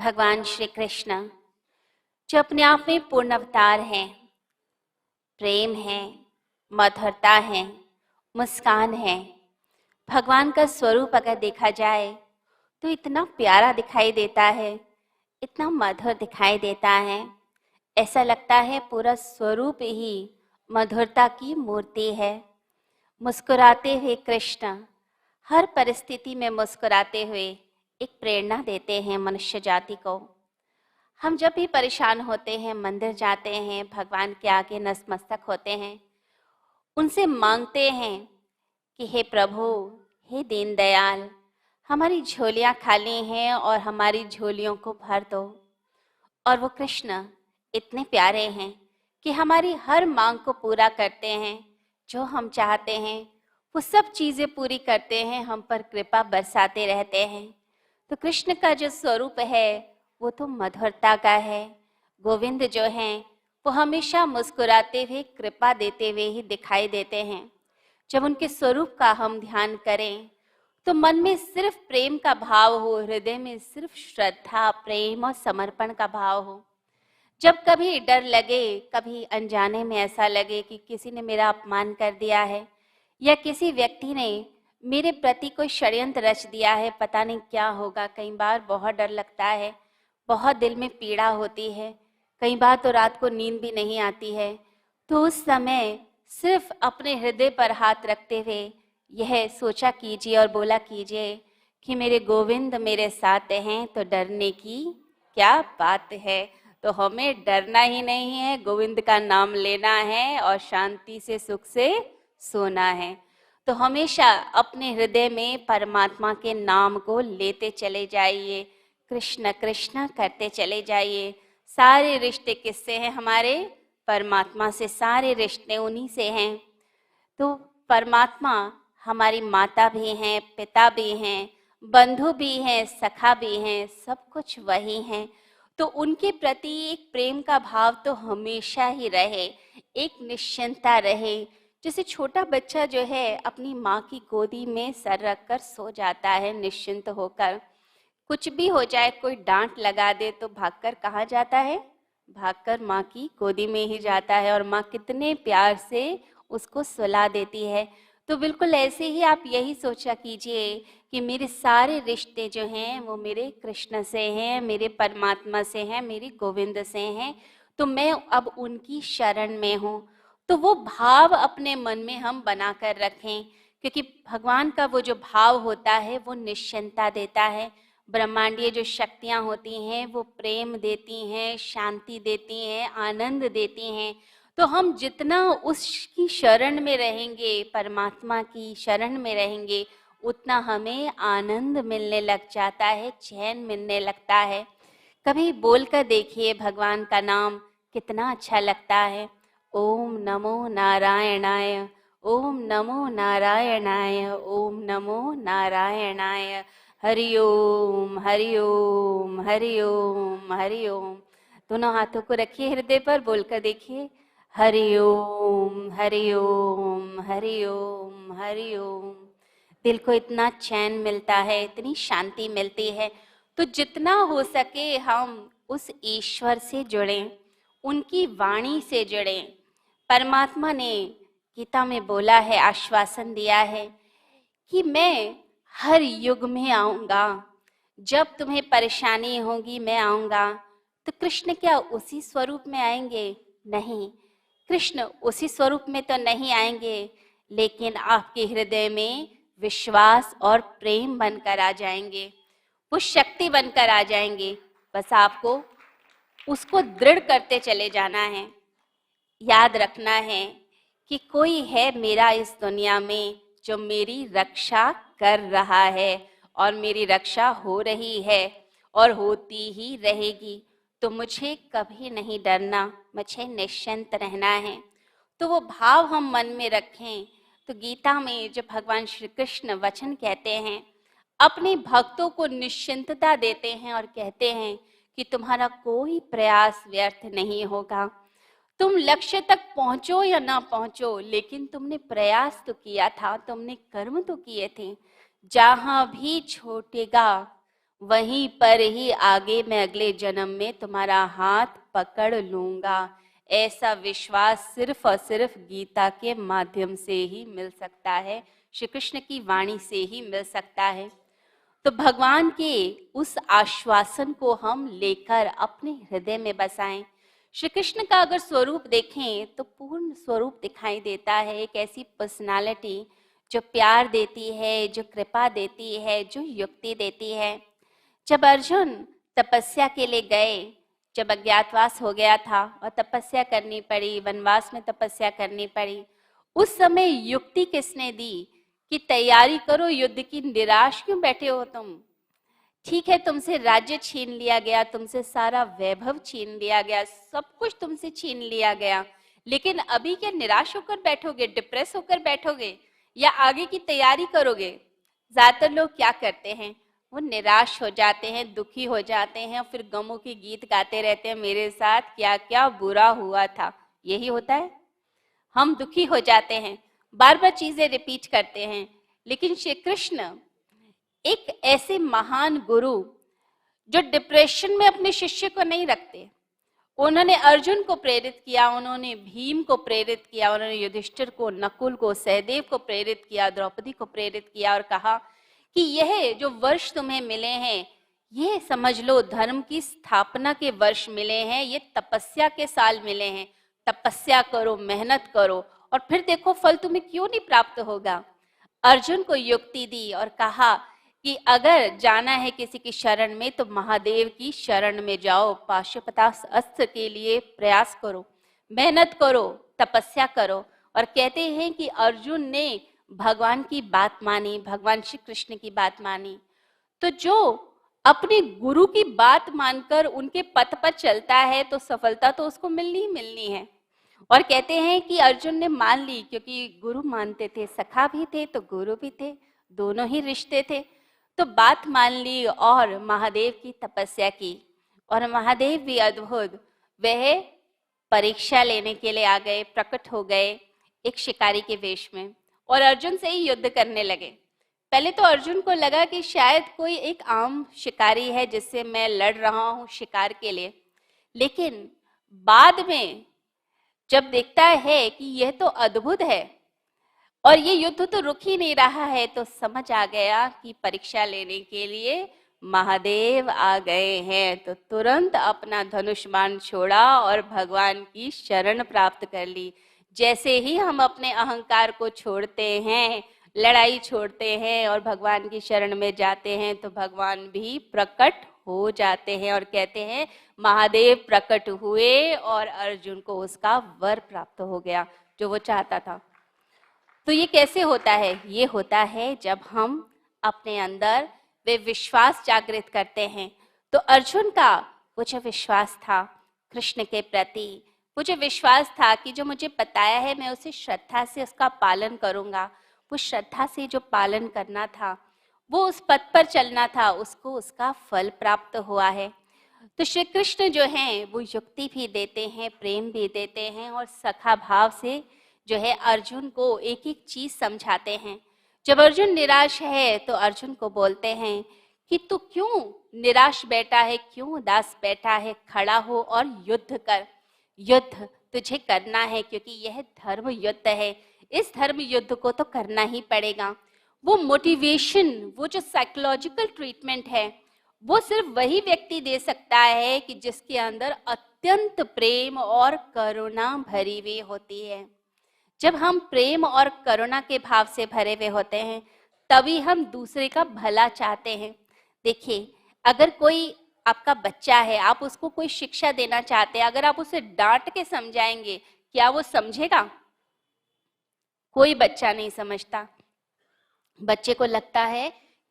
भगवान श्री कृष्ण जो अपने आप में पूर्ण अवतार हैं, प्रेम है, मधुरता है, मुस्कान है। भगवान का स्वरूप अगर देखा जाए तो इतना प्यारा दिखाई देता है, इतना मधुर दिखाई देता है। ऐसा लगता है पूरा स्वरूप ही मधुरता की मूर्ति है। मुस्कुराते हुए कृष्ण हर परिस्थिति में मुस्कुराते हुए एक प्रेरणा देते हैं मनुष्य जाति को। हम जब भी परेशान होते हैं, मंदिर जाते हैं, भगवान के आगे नतमस्तक होते हैं, उनसे मांगते हैं कि हे प्रभु, हे दीनदयाल, हमारी झोलियां खाली हैं और हमारी झोलियों को भर दो। और वो कृष्ण इतने प्यारे हैं कि हमारी हर मांग को पूरा करते हैं। जो हम चाहते हैं वो सब चीज़ें पूरी करते हैं, हम पर कृपा बरसाते रहते हैं। तो कृष्ण का जो स्वरूप है वो तो मधुरता का है। गोविंद जो हैं वो हमेशा मुस्कुराते हुए, कृपा देते हुए ही दिखाई देते हैं। जब उनके स्वरूप का हम ध्यान करें तो मन में सिर्फ प्रेम का भाव हो, हृदय में सिर्फ श्रद्धा, प्रेम और समर्पण का भाव हो। जब कभी डर लगे, कभी अनजाने में ऐसा लगे कि किसी ने मेरा अपमान कर दिया है या किसी व्यक्ति ने मेरे प्रति कोई षड्यंत्र रच दिया है, पता नहीं क्या होगा। कई बार बहुत डर लगता है, बहुत दिल में पीड़ा होती है, कई बार तो रात को नींद भी नहीं आती है। तो उस समय सिर्फ अपने हृदय पर हाथ रखते हुए यह सोचा कीजिए और बोला कीजिए कि मेरे गोविंद मेरे साथ हैं, तो डरने की क्या बात है। तो हमें डरना ही नहीं है, गोविंद का नाम लेना है और शांति से, सुख से सोना है। तो हमेशा अपने हृदय में परमात्मा के नाम को लेते चले जाइए, कृष्ण कृष्ण करते चले जाइए। सारे रिश्ते किससे हैं? हमारे परमात्मा से, सारे रिश्ते उन्हीं से हैं। तो परमात्मा हमारी माता भी हैं, पिता भी हैं, बंधु भी हैं, सखा भी हैं, सब कुछ वही हैं। तो उनके प्रति एक प्रेम का भाव तो हमेशा ही रहे, एक निश्चिंतता रहे। जैसे छोटा बच्चा जो है अपनी माँ की गोदी में सर रखकर सो जाता है निश्चिंत होकर। कुछ भी हो जाए, कोई डांट लगा दे तो भागकर कहाँ जाता है? भागकर माँ की गोदी में ही जाता है और माँ कितने प्यार से उसको सुला देती है। तो बिल्कुल ऐसे ही आप यही सोचा कीजिए कि मेरे सारे रिश्ते जो हैं वो मेरे कृष्ण से हैं, मेरे परमात्मा से हैं, मेरे गोविंद से हैं। तो मैं अब उनकी शरण में हूँ। तो वो भाव अपने मन में हम बना कर रखें, क्योंकि भगवान का वो जो भाव होता है वो निश्चिंतता देता है। ब्रह्मांडीय जो शक्तियाँ होती हैं वो प्रेम देती हैं, शांति देती हैं, आनंद देती हैं। तो हम जितना उसकी शरण में रहेंगे, परमात्मा की शरण में रहेंगे, उतना हमें आनंद मिलने लग जाता है, चैन मिलने लगता है। कभी बोल कर देखिए भगवान का नाम, कितना अच्छा लगता है। ओम नमो नारायणाय, ओम नमो नारायणाय, ओम नमो नारायणाय। हरि ओम हरि ओम हरि ओम हरि ओम। दोनों हाथों को रखिए हृदय पर, बोलकर देखिए हरि ओम हरि ओम हरि ओम हरि ओम। दिल को इतना चैन मिलता है, इतनी शांति मिलती है। तो जितना हो सके हम उस ईश्वर से जुड़ें, उनकी वाणी से जुड़ें। परमात्मा ने गीता में बोला है, आश्वासन दिया है कि मैं हर युग में आऊँगा, जब तुम्हें परेशानी होगी मैं आऊँगा। तो कृष्ण क्या उसी स्वरूप में आएंगे? नहीं, कृष्ण उसी स्वरूप में तो नहीं आएंगे, लेकिन आपके हृदय में विश्वास और प्रेम बनकर आ जाएंगे, वो शक्ति बनकर आ जाएंगे। बस आपको उसको दृढ़ करते चले जाना है। याद रखना है कि कोई है मेरा इस दुनिया में जो मेरी रक्षा कर रहा है, और मेरी रक्षा हो रही है और होती ही रहेगी। तो मुझे कभी नहीं डरना, मुझे निश्चिंत रहना है। तो वो भाव हम मन में रखें। तो गीता में जो भगवान श्री कृष्ण वचन कहते हैं, अपने भक्तों को निश्चिंतता देते हैं और कहते हैं कि तुम्हारा कोई प्रयास व्यर्थ नहीं होगा। तुम लक्ष्य तक पहुंचो या ना पहुंचो, लेकिन तुमने प्रयास तो किया था, तुमने कर्म तो किए थे। जहां भी छूटेगा वहीं पर ही आगे मैं अगले जन्म में तुम्हारा हाथ पकड़ लूंगा। ऐसा विश्वास सिर्फ और सिर्फ गीता के माध्यम से ही मिल सकता है, श्री कृष्ण की वाणी से ही मिल सकता है। तो भगवान के उस आश्वासन को हम लेकर अपने हृदय में बसाएं। श्री कृष्ण का अगर स्वरूप देखें तो पूर्ण स्वरूप दिखाई देता है, एक ऐसी पर्सनालिटी जो प्यार देती है, जो कृपा देती है, जो युक्ति देती है। जब अर्जुन तपस्या के लिए गए, जब अज्ञातवास हो गया था और तपस्या करनी पड़ी, वनवास में तपस्या करनी पड़ी, उस समय युक्ति किसने दी कि तैयारी करो युद्ध की, निराश क्यों बैठे हो तुम? ठीक है, तुमसे राज्य छीन लिया गया, तुमसे सारा वैभव छीन लिया गया, सब कुछ तुमसे छीन लिया गया, लेकिन अभी क्या निराश होकर बैठोगे, डिप्रेस होकर बैठोगे या आगे की तैयारी करोगे? ज्यादातर लोग क्या करते हैं, वो निराश हो जाते हैं, दुखी हो जाते हैं, फिर गमों के गीत गाते रहते हैं, मेरे साथ क्या क्या बुरा हुआ था। यही होता है, हम दुखी हो जाते हैं, बार बार चीजें रिपीट करते हैं। लेकिन श्री कृष्ण एक ऐसे महान गुरु जो डिप्रेशन में अपने शिष्य को नहीं रखते। उन्होंने अर्जुन को प्रेरित किया, उन्होंने भीम को प्रेरित किया, उन्होंने युधिष्ठिर को, नकुल को, सहदेव को प्रेरित किया, द्रौपदी को प्रेरित किया और कहा कि यह जो वर्ष तुम्हें मिले हैं, ये समझ लो धर्म की स्थापना के वर्ष मिले हैं, ये तपस्या के साल मिले हैं। तपस्या करो, मेहनत करो और फिर देखो फल तुम्हें क्यों नहीं प्राप्त होगा। अर्जुन को युक्ति दी और कहा कि अगर जाना है किसी की शरण में तो महादेव की शरण में जाओ, पाशुपतास्त्र अस्त्र के लिए प्रयास करो, मेहनत करो, तपस्या करो। और कहते हैं कि अर्जुन ने भगवान की बात मानी, भगवान श्री कृष्ण की बात मानी। तो जो अपने गुरु की बात मानकर उनके पथ पर चलता है तो सफलता तो उसको मिलनी ही मिलनी है। और कहते हैं कि अर्जुन ने मान ली, क्योंकि गुरु मानते थे, सखा भी थे तो गुरु भी थे, दोनों ही रिश्ते थे। तो बात मान ली और महादेव की तपस्या की। और महादेव भी अद्भुत, वह परीक्षा लेने के लिए आ गए, प्रकट हो गए एक शिकारी के वेश में और अर्जुन से ही युद्ध करने लगे। पहले तो अर्जुन को लगा कि शायद कोई एक आम शिकारी है जिससे मैं लड़ रहा हूं शिकार के लिए, लेकिन बाद में जब देखता है कि यह तो अद्भुत है और ये युद्ध तो रुक ही नहीं रहा है, तो समझ आ गया कि परीक्षा लेने के लिए महादेव आ गए हैं। तो तुरंत अपना धनुष बाण छोड़ा और भगवान की शरण प्राप्त कर ली। जैसे ही हम अपने अहंकार को छोड़ते हैं, लड़ाई छोड़ते हैं और भगवान की शरण में जाते हैं, तो भगवान भी प्रकट हो जाते हैं और कहते हैं महादेव प्रकट हुए और अर्जुन को उसका वर प्राप्त हो गया जो वो चाहता था। तो ये कैसे होता है? ये होता है जब हम अपने अंदर वे विश्वास जागृत करते हैं। तो अर्जुन का वो जो विश्वास था कृष्ण के प्रति, वो जो विश्वास था कि जो मुझे बताया है मैं उसे श्रद्धा से उसका पालन करूंगा, वो श्रद्धा से जो पालन करना था, वो उस पथ पर चलना था, उसको उसका फल प्राप्त हुआ है। तो श्री कृष्ण जो हैं वो युक्ति भी देते हैं, प्रेम भी देते हैं और सखा भाव से जो है अर्जुन को एक एक चीज समझाते हैं। जब अर्जुन निराश है तो अर्जुन को बोलते हैं कि तू क्यों निराश बैठा है, क्यों उदास बैठा है, खड़ा हो और युद्ध कर। युद्ध तुझे करना है क्योंकि यह धर्म युद्ध है, इस धर्म युद्ध को तो करना ही पड़ेगा। वो मोटिवेशन, वो जो साइकोलॉजिकल ट्रीटमेंट है, वो सिर्फ वही व्यक्ति दे सकता है कि जिसके अंदर अत्यंत प्रेम और करुणा भरी हुई होती है। जब हम प्रेम और करुणा के भाव से भरे हुए होते हैं तभी हम दूसरे का भला चाहते हैं। देखिए, अगर कोई आपका बच्चा है, आप उसको कोई शिक्षा देना चाहते हैं, अगर आप उसे डांट के समझाएंगे, क्या वो समझेगा? कोई बच्चा नहीं समझता। बच्चे को लगता है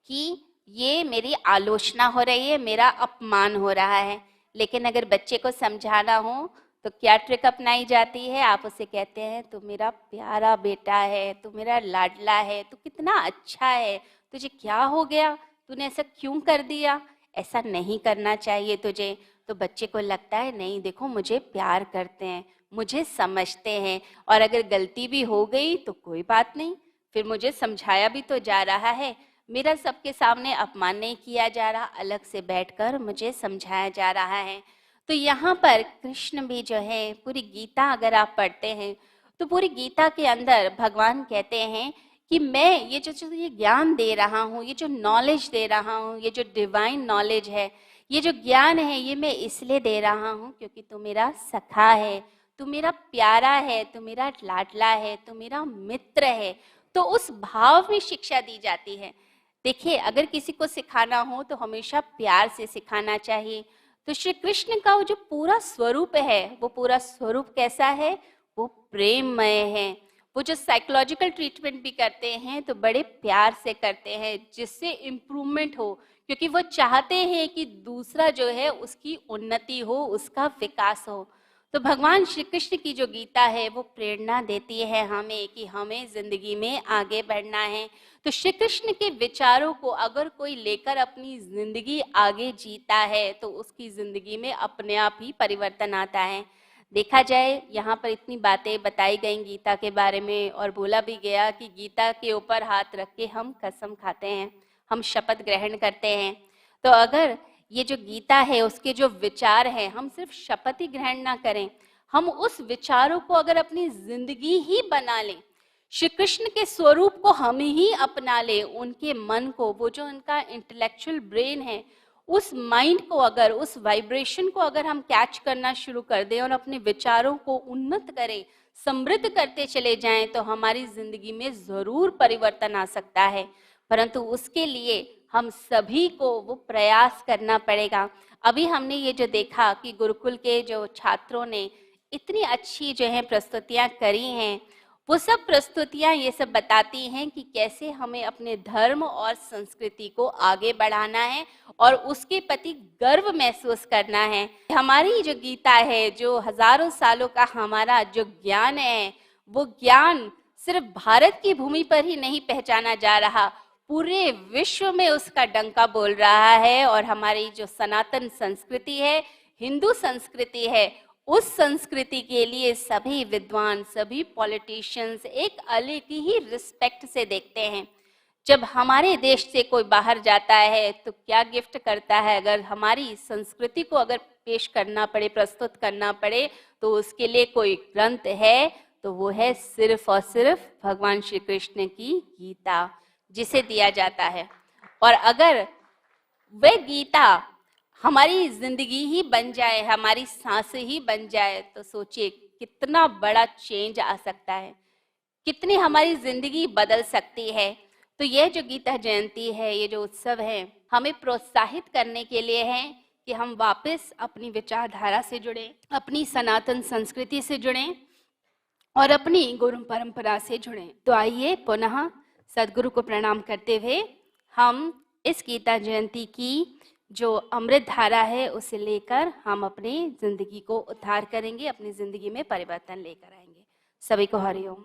कि ये मेरी आलोचना हो रही है, मेरा अपमान हो रहा है। लेकिन अगर बच्चे को समझाना हो तो क्या ट्रिक अपनाई जाती है? आप उसे कहते हैं तू मेरा प्यारा बेटा है, तू मेरा लाडला है, तू कितना अच्छा है, तुझे क्या हो गया, तूने ऐसा क्यों कर दिया, ऐसा नहीं करना चाहिए तुझे। तो बच्चे को लगता है नहीं, देखो मुझे प्यार करते हैं, मुझे समझते हैं, और अगर गलती भी हो गई तो कोई बात नहीं, फिर मुझे समझाया भी तो जा रहा है, मेरा सबके सामने अपमान नहीं किया जा रहा, अलग से बैठकर मुझे समझाया जा रहा है। तो यहाँ पर कृष्ण भी जो है, पूरी गीता अगर आप पढ़ते हैं तो पूरी गीता के अंदर भगवान कहते हैं कि मैं ये जो ये ज्ञान दे रहा हूँ, ये जो नॉलेज दे रहा हूँ, ये जो डिवाइन नॉलेज है, ये जो ज्ञान है, ये मैं इसलिए दे रहा हूँ क्योंकि तू मेरा सखा है, तू मेरा प्यारा है, तू मेरा लाडला है, तू मेरा मित्र है। तो उस भाव में शिक्षा दी जाती है। देखिए, अगर किसी को सिखाना हो तो हमेशा प्यार से सिखाना चाहिए। तो श्री कृष्ण का वो जो पूरा स्वरूप है, वो पूरा स्वरूप कैसा है? वो प्रेममय है। वो जो साइकोलॉजिकल ट्रीटमेंट भी करते हैं तो बड़े प्यार से करते हैं, जिससे इम्प्रूवमेंट हो, क्योंकि वो चाहते हैं कि दूसरा जो है उसकी उन्नति हो, उसका विकास हो। तो भगवान श्री कृष्ण की जो गीता है वो प्रेरणा देती है हमें कि हमें जिंदगी में आगे बढ़ना है। तो श्री कृष्ण के विचारों को अगर कोई लेकर अपनी जिंदगी आगे जीता है तो उसकी जिंदगी में अपने आप ही परिवर्तन आता है। देखा जाए, यहाँ पर इतनी बातें बताई गई गीता के बारे में और बोला भी गया कि गीता के ऊपर हाथ रख के हम कसम खाते हैं, हम शपथ ग्रहण करते हैं। तो अगर ये जो गीता है उसके जो विचार हैं, हम सिर्फ शपथ ही ग्रहण ना करें, हम उस विचारों को अगर अपनी जिंदगी ही बना लें, श्री कृष्ण के स्वरूप को हम ही अपना लें, उनके मन को, वो जो उनका इंटेलेक्चुअल ब्रेन है, उस माइंड को अगर, उस वाइब्रेशन को अगर हम कैच करना शुरू कर दें और अपने विचारों को उन्नत करें, समृद्ध करते चले जाएं, तो हमारी जिंदगी में जरूर परिवर्तन आ सकता है। परंतु उसके लिए हम सभी को वो प्रयास करना पड़ेगा। अभी हमने ये जो देखा कि गुरुकुल के जो छात्रों ने इतनी अच्छी जो है प्रस्तुतियां करी हैं, वो सब प्रस्तुतियां ये सब बताती हैं कि कैसे हमें अपने धर्म और संस्कृति को आगे बढ़ाना है और उसके प्रति गर्व महसूस करना है। हमारी जो गीता है, जो हजारों सालों का हमारा जो ज्ञान है, वो ज्ञान सिर्फ भारत की भूमि पर ही नहीं पहचाना जा रहा, पूरे विश्व में उसका डंका बोल रहा है। और हमारी जो सनातन संस्कृति है, हिंदू संस्कृति है, उस संस्कृति के लिए सभी विद्वान, सभी पॉलिटिशियंस एक अलग ही रिस्पेक्ट से देखते हैं। जब हमारे देश से कोई बाहर जाता है तो क्या गिफ्ट करता है? अगर हमारी संस्कृति को अगर पेश करना पड़े, प्रस्तुत करना पड़े, तो उसके लिए कोई ग्रंथ है तो वो है सिर्फ और सिर्फ भगवान श्री कृष्ण की गीता, जिसे दिया जाता है। और अगर वह गीता हमारी जिंदगी ही बन जाए, हमारी सांस ही बन जाए, तो सोचिए कितना बड़ा चेंज आ सकता है, कितनी हमारी जिंदगी बदल सकती है। तो यह जो गीता जयंती है, ये जो उत्सव है, हमें प्रोत्साहित करने के लिए है कि हम वापस अपनी विचारधारा से जुड़ें, अपनी सनातन संस्कृति से जुड़ें और अपनी गुरु परंपरा से जुड़ें। तो आइए पुनः सदगुरु को प्रणाम करते हुए हम इस गीता जयंती की जो अमृत धारा है उसे लेकर हम अपनी जिंदगी को उद्धार करेंगे, अपनी जिंदगी में परिवर्तन लेकर आएंगे। सभी को हरिओम।